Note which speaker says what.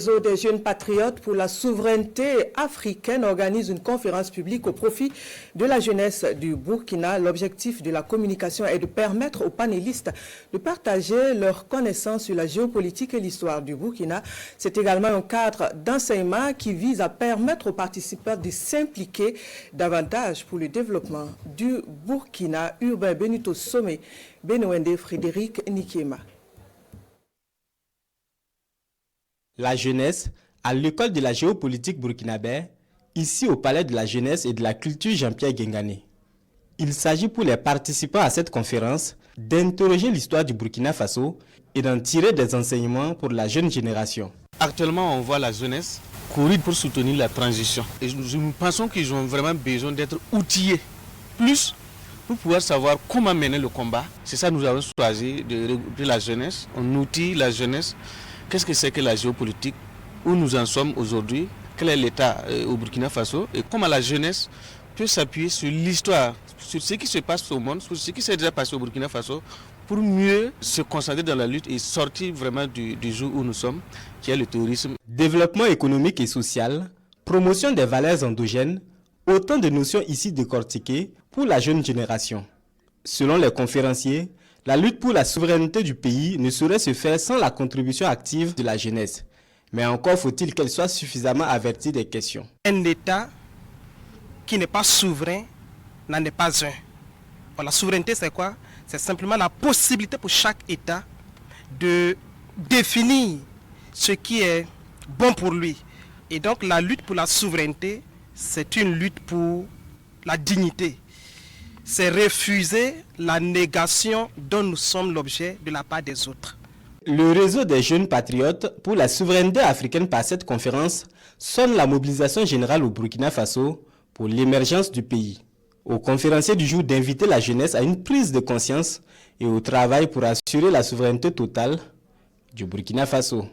Speaker 1: Le réseau des jeunes patriotes pour la souveraineté africaine organise une conférence publique au profit de la jeunesse du Burkina. L'objectif de la communication est de permettre aux panélistes de partager leurs connaissances sur la géopolitique et l'histoire du Burkina. C'est également un cadre d'enseignement qui vise à permettre aux participants de s'impliquer davantage pour le développement du Burkina. Urbain Benito Sommet, Benouende Frédéric Nikiema.
Speaker 2: La jeunesse à l'école de la géopolitique burkinabé, ici au Palais de la jeunesse et de la culture Jean-Pierre Guengané. Il s'agit pour les participants à cette conférence d'interroger l'histoire du Burkina Faso et d'en tirer des enseignements pour la jeune génération.
Speaker 3: Actuellement, on voit la jeunesse courir pour soutenir la transition. Et nous pensons qu'ils ont vraiment besoin d'être outillés, plus pour pouvoir savoir comment mener le combat. C'est ça que nous avons choisi de la jeunesse. On outille la jeunesse. Qu'est-ce que c'est que la géopolitique? Où nous en sommes aujourd'hui? Quel est l'état au Burkina Faso? Et comment la jeunesse peut s'appuyer sur l'histoire, sur ce qui se passe au monde, sur ce qui s'est déjà passé au Burkina Faso, pour mieux se concentrer dans la lutte et sortir vraiment du jour où nous sommes, qui est le terrorisme.
Speaker 2: Développement économique et social, promotion des valeurs endogènes, autant de notions ici décortiquées pour la jeune génération. Selon les conférenciers, la lutte pour la souveraineté du pays ne saurait se faire sans la contribution active de la jeunesse. Mais encore faut-il qu'elle soit suffisamment avertie des questions.
Speaker 4: Un État qui n'est pas souverain n'en est pas un. Bon, la souveraineté, c'est quoi? C'est simplement la possibilité pour chaque État de définir ce qui est bon pour lui. Et donc la lutte pour la souveraineté, c'est une lutte pour la dignité. C'est refuser la négation dont nous sommes l'objet de la part des autres.
Speaker 2: Le réseau des jeunes patriotes pour la souveraineté africaine par cette conférence sonne la mobilisation générale au Burkina Faso pour l'émergence du pays. Aux conférenciers du jour d'inviter la jeunesse à une prise de conscience et au travail pour assurer la souveraineté totale du Burkina Faso.